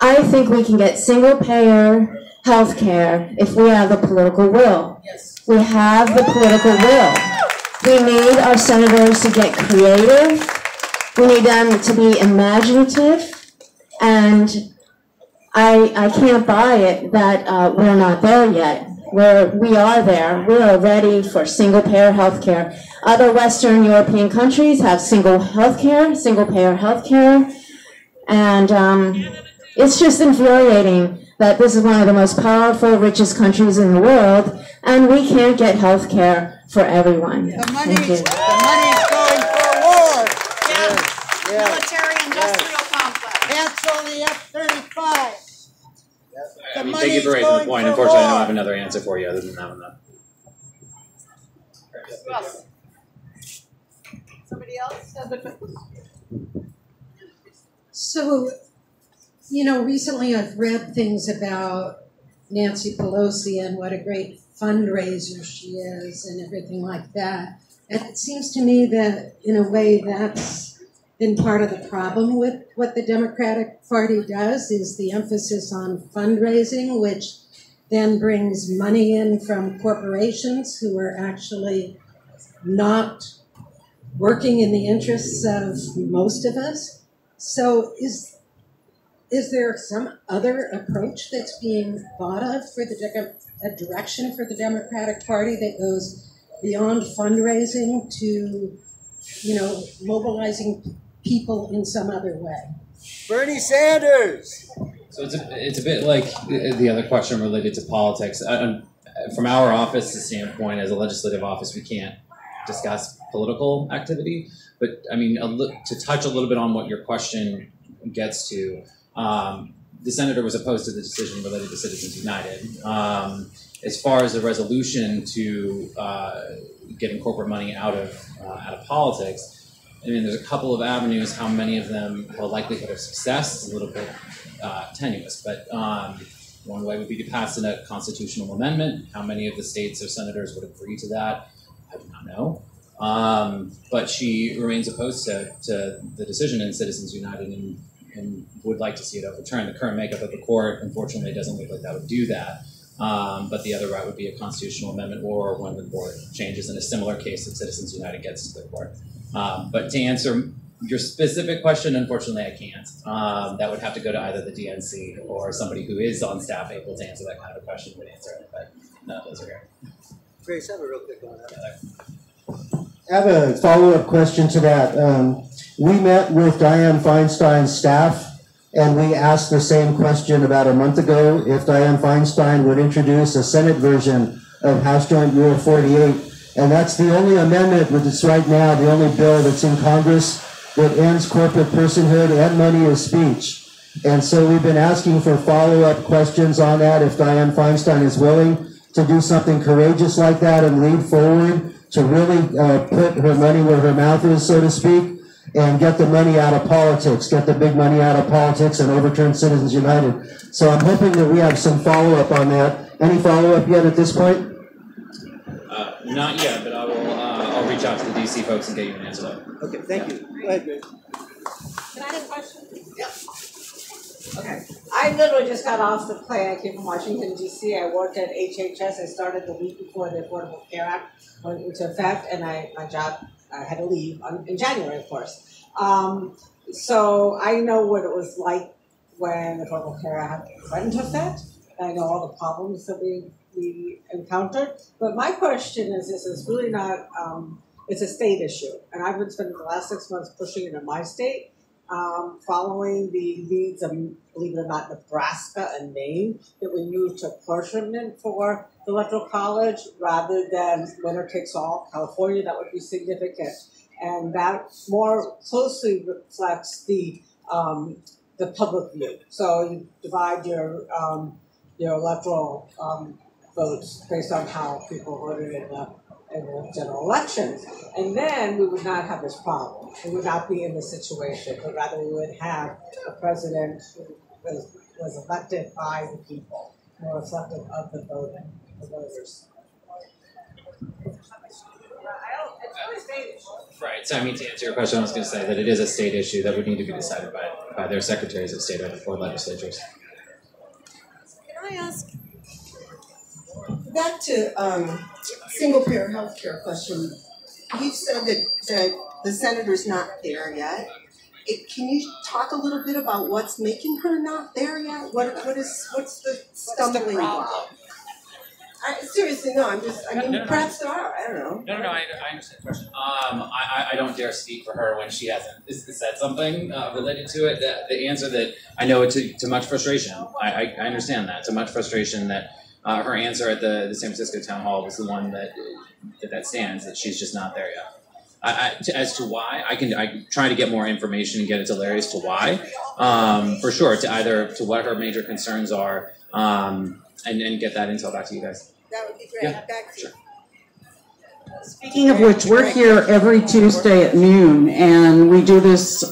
I think we can get single-payer health care if we have the political will. Yes. We have the political will. We need our senators to get creative. We need them to be imaginative. And I can't buy it that we're not there yet. We are there. We are ready for single-payer health care. Other Western European countries have single-payer health care. And it's just infuriating that this is one of the most powerful, richest countries in the world, and we can't get health care for everyone. Thank you. The money's going for war. Military-industrial complex. Cancel the F-35. I mean, thank you for raising the point. Unfortunately, I don't have another answer for you other than that one, though. Yes. Somebody else has a question? So, you know, recently I've read things about Nancy Pelosi and what a great fundraiser she is and everything like that. And it seems to me that, in a way, that's been part of the problem with what the Democratic Party does, is the emphasis on fundraising, which then brings money in from corporations who are actually not working in the interests of most of us. So is there some other approach that's being thought of for a direction for the Democratic Party that goes beyond fundraising to, you know, mobilizing people in some other way? Bernie Sanders! So it's a bit like the other question related to politics. From our office standpoint, as a legislative office, we can't discuss political activity. But I mean, to touch a little bit on what your question gets to, the senator was opposed to the decision related to Citizens United. As far as the resolution to getting corporate money out of politics, I mean, there's a couple of avenues. How many of them have a likelihood of success is a little bit tenuous, but one way would be to pass in a constitutional amendment. How many of the states or senators would agree to that? I do not know. But she remains opposed to the decision in Citizens United and would like to see it overturned. The current makeup of the court, unfortunately, doesn't look like that would do that. But the other route would be a constitutional amendment, or when the court changes in a similar case that Citizens United gets to the court. But to answer your specific question, unfortunately, I can't. That would have to go to either the DNC or somebody who is on staff able to answer that kind of a question would answer it. But none of those are here. Grace, have a real quick one. I have a follow-up question to that. We met with Dianne Feinstein's staff, and we asked the same question about a month ago, if Dianne Feinstein would introduce a Senate version of House Joint Rule 48. And that's the only amendment that's right now, the only bill that's in Congress that ends corporate personhood and money as speech. And so we've been asking for follow-up questions on that, if Dianne Feinstein is willing to do something courageous like that and lead forward to really put her money where her mouth is, so to speak, and get the money out of politics, get the big money out of politics and overturn Citizens United. So I'm hoping that we have some follow-up on that. Any follow-up yet at this point? Not yet, but I'll reach out to the DC folks and get you an answer. Okay, thank you. Go ahead, Grace. Can I have a question? Yeah. Okay. I literally just got off the plane. I came from Washington, D.C. I worked at HHS. I started the week before the Affordable Care Act went into effect, and my job, I had to leave in January, of course. So I know what it was like when the Affordable Care Act went into effect. I know all the problems that we encountered. But my question is, this is really not, it's a state issue. And I've been spending the last 6 months pushing it in my state, following the leads of, believe it or not, Nebraska and Maine, that we move to apportionment for the Electoral College rather than winner takes all. California, that would be significant. And that more closely reflects the public view. So you divide your electoral votes based on how people voted in the general elections. And then we would not have this problem. We would not be in this situation, but rather we would have a president who was elected by the people, more reflective of the voters. Right. So I mean, to answer your question, I was going to say that it is a state issue that would need to be decided by their secretaries of state or legislatures. Can I ask, back to single-payer health care question, you said that the senator's not there yet. Can you talk a little bit about what's making her not there yet? What's the stumbling block? Seriously, no, perhaps there are, I don't know. No, I understand the question. I don't dare speak for her when she hasn't said something related to it. The answer that I know it to much frustration. I understand that, to much frustration that her answer at the San Francisco town hall was the one that stands, that she's just not there yet. As to why, I try to get more information and get it to Larry as to why, for sure, to what her major concerns are, and get that intel back to you guys. That would be great. Yeah, Back to you. Speaking of which, we're here every Tuesday at noon, and we do this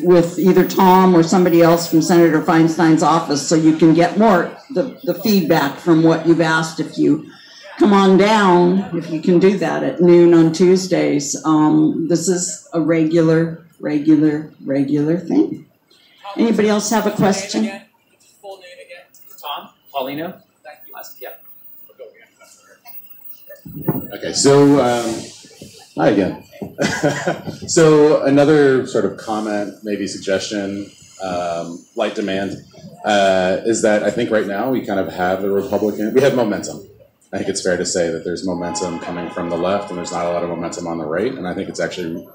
with either Tom or somebody else from Senator Feinstein's office, so you can get more the feedback from what you've asked. If you come on down, if you can do that at noon on Tuesdays, this is a regular thing. Anybody else have a question? Full name again. Tom Paulino. Yeah. Okay, so hi again. So another sort of comment, maybe suggestion, light demand, is that I think right now we kind of have we have momentum. I think it's fair to say that there's momentum coming from the left and there's not a lot of momentum on the right, and I think it's actually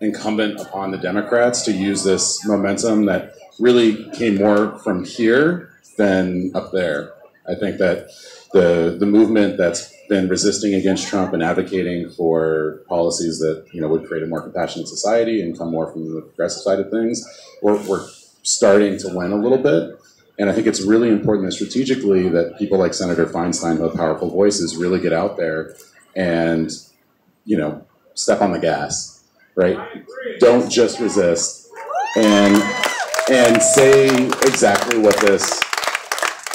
incumbent upon the Democrats to use this momentum that really came more from here than up there. I think that the movement that's been resisting against Trump and advocating for policies that would create a more compassionate society and come more from the progressive side of things, we're starting to win a little bit. And I think it's really important that strategically that people like Senator Feinstein, who have powerful voices, really get out there and step on the gas, right? Don't just resist and say exactly what this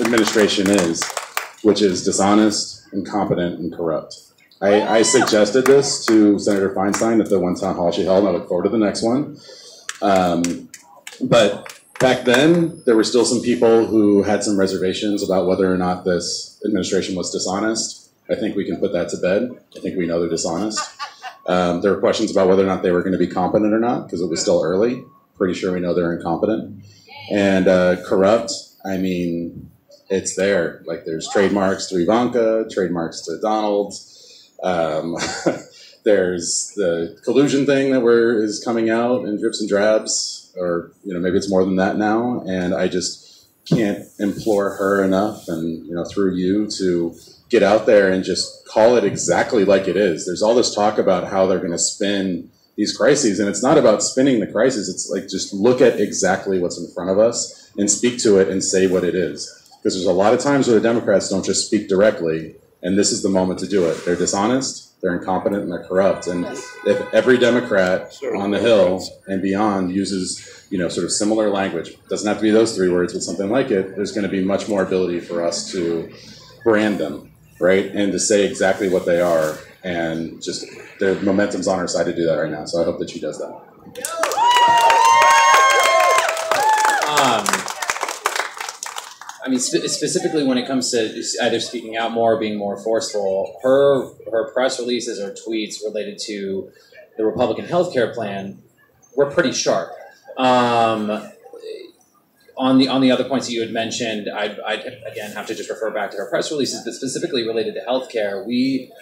administration is, which is dishonest, incompetent, and corrupt. I suggested this to Senator Feinstein at the one town hall she held, and I look forward to the next one. But back then, there were still some people who had some reservations about whether or not this administration was dishonest. I think we can put that to bed. I think we know they're dishonest. There were questions about whether or not they were going to be competent or not, because it was still early. Pretty sure we know they're incompetent. And corrupt, I mean, it's there. Like, there's trademarks to Ivanka, trademarks to Donald. There's the collusion thing that is coming out in drips and drabs, or maybe it's more than that now. And I just can't implore her enough, and through you, to get out there and just call it exactly like it is. There's all this talk about how they're going to spin these crises, and it's not about spinning the crisis. It's like, just look at exactly what's in front of us and speak to it and say what it is. Because there's a lot of times where the Democrats don't just speak directly, and this is the moment to do it. They're dishonest, they're incompetent, and they're corrupt. And if every Democrat on the Hill and beyond uses, sort of similar language, doesn't have to be those three words, but something like it, there's going to be much more ability for us to brand them, right? And to say exactly what they are. And just, the momentum's on our side to do that right now. So I hope that she does that. I mean, specifically when it comes to either speaking out more or being more forceful, her press releases or tweets related to the Republican healthcare plan were pretty sharp. On the other points that you had mentioned, I'd again have to just refer back to her press releases, but specifically related to healthcare, we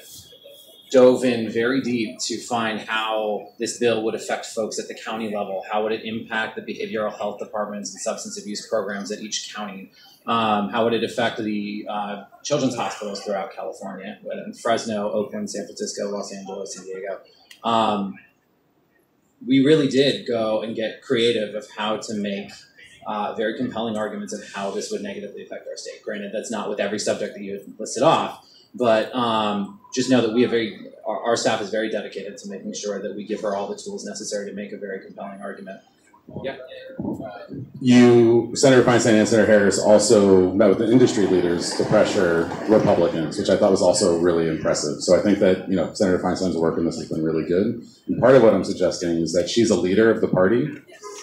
dove in very deep to find how this bill would affect folks at the county level. How would it impact the behavioral health departments and substance abuse programs at each county? How would it affect the children's hospitals throughout California, in Fresno, Oakland, San Francisco, Los Angeles, San Diego? We really did go and get creative of how to make very compelling arguments of how this would negatively affect our state. Granted, that's not with every subject that you had listed off, but just know that our staff is very dedicated to making sure that we give her all the tools necessary to make a very compelling argument. Yeah. Senator Feinstein and Senator Harris also met with the industry leaders to pressure Republicans, which I thought was also really impressive. So I think that, Senator Feinstein's work in this has been really good. And part of what I'm suggesting is that she's a leader of the party.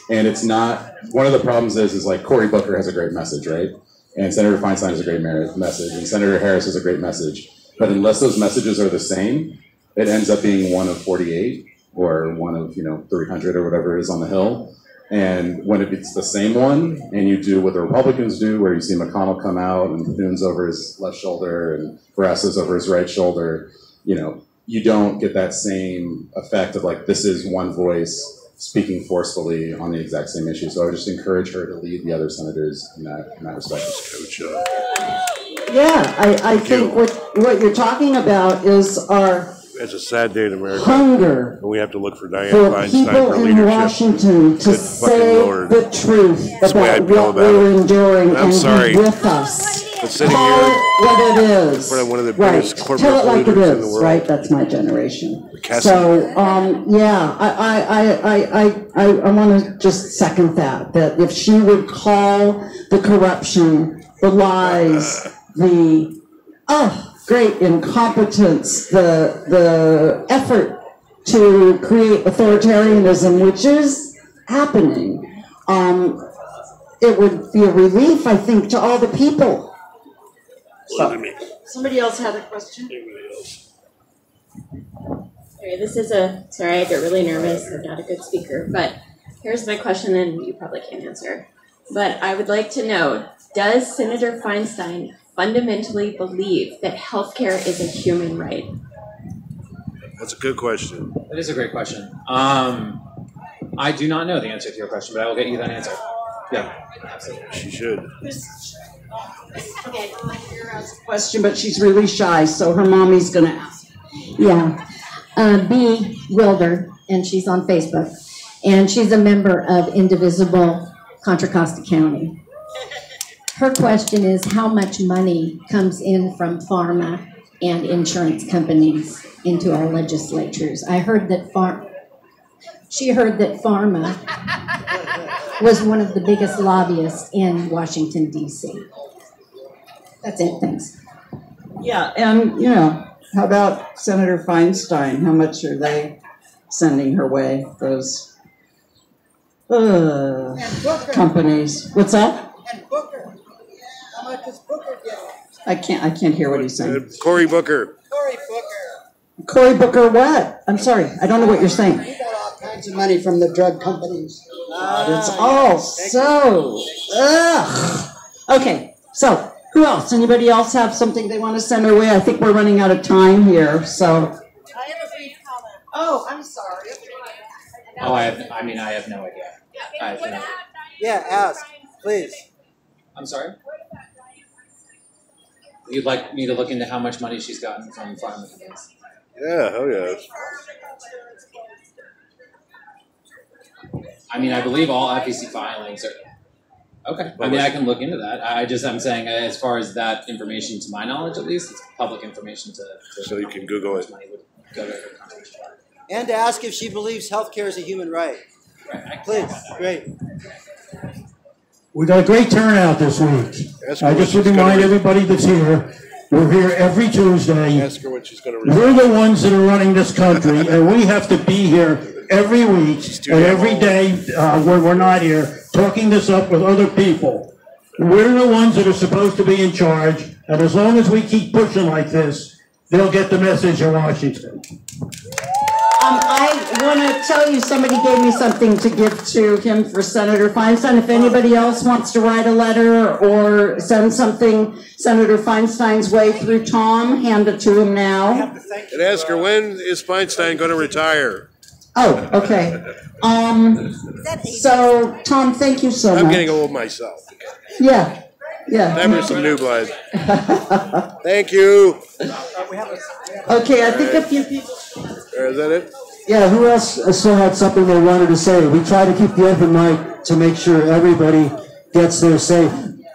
And it's not, one of the problems is like Cory Booker has a great message, right? And Senator Feinstein has a great message, and Senator Harris has a great message. But unless those messages are the same, it ends up being one of 48 or one of 300 or whatever it is on the Hill. And when it's the same one, and you do what the Republicans do, where you see McConnell come out and Thunes over his left shoulder and Barrasso over his right shoulder, you don't get that same effect of like, this is one voice speaking forcefully on the exact same issue. So I would just encourage her to lead the other senators in that respect. Yeah, I think what you're talking about is our It's a sad day in America. hunger And we have to look for Dianne for Feinstein people for in leadership. Washington to Good say fucking Lord. the truth That's the way I about feel what about we're it. enduring And I'm and sorry. be with us. But sitting Call here it what it is. in front of one of the Right. biggest corporate Tell it like it polluters in the is, world. right? That's my generation. Cassie. So, yeah, I want to just second that if she would call the corruption, the lies, the great incompetence, the effort to create authoritarianism, which is happening, it would be a relief, I think, to all the people. So, somebody else had a question? Sorry, sorry, I get really nervous. I'm not a good speaker, but here's my question, and you probably can't answer. But I would like to know, does Senator Feinstein fundamentally believe that healthcare is a human right? That's a good question. That is a great question. I do not know the answer to your question, but I will get you that answer. Yeah, absolutely. She should. Question, but she's really shy, so her mommy's going to ask. Yeah. B. Wilder, and she's on Facebook. And she's a member of Indivisible Contra Costa County. Her question is how much money comes in from pharma and insurance companies into our legislatures. I heard that she heard that pharma was one of the biggest lobbyists in Washington, D.C. That's it, thanks. Yeah, and, how about Senator Feinstein? How much are they sending her way, those companies? What's that? And Booker. How much does Booker get? I can't hear what he's saying. Cory Booker. Cory Booker. Cory Booker what? I'm sorry, I don't know what you're saying. He got all kinds of money from the drug companies. It's all so, Okay, so who else? Anybody else have something they want to send our way? I think we're running out of time here, so. I have a brief comment. Oh, I'm sorry. Oh, I have no idea. Yeah, ask, please. I'm sorry? You'd like me to look into how much money she's gotten from pharma companies? Yeah, hell yeah. I believe all FEC filings are... Okay. I can look into that. I'm saying as far as that information, to my knowledge at least, it's public information to so you can Google it. And to ask if she believes healthcare is a human right. Right. Please. Great. We got a great turnout this week. I just would remind everybody that's here, we're here every Tuesday. Ask her when she's going to We're the ones that are running this country, and we have to be here every week and every day when we're not here, talking this up with other people. We're the ones that are supposed to be in charge, and as long as we keep pushing like this, they'll get the message in Washington. I want to tell you, somebody gave me something to give to him for Senator Feinstein. If anybody else wants to write a letter or send something Senator Feinstein's way through Tom, hand it to him now. And ask her, when is Feinstein going to retire? Oh, okay. So, Tom, thank you so much. I'm getting old myself. Yeah. Time for some new blood. Thank you. Okay, I think a few people... Is that it? Yeah, who else still had something they wanted to say? We try to keep the open mic to make sure everybody gets their say.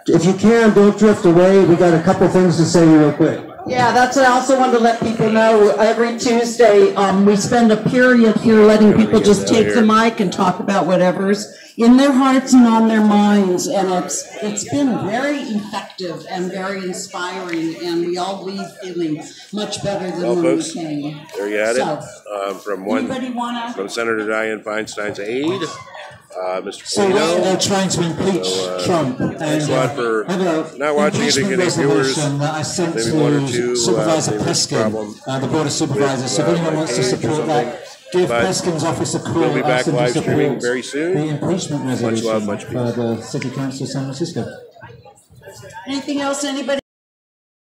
If you can, don't drift away. We got a couple things to say real quick. Yeah, that's what I also wanted to let people know. Every Tuesday, we spend a period here letting people just take the mic and talk about whatever's in their hearts and on their minds. And it's been very effective and very inspiring, and we all leave feeling much better than when we came. There you had So, it. From Senator Dianne Feinstein's aide. Mr. So they're trying to impeach Trump. Thanks a lot for not watching it and getting viewers. I sent Maybe one or two. Supervisor Peskin, the Board of Supervisors. So if anyone wants to support that, give But Peskin's office a call. we'll be back ask them to live streaming support very soon. The impeachment Much resolution love, much peace. for the City Council of San Francisco. Anything else, anybody?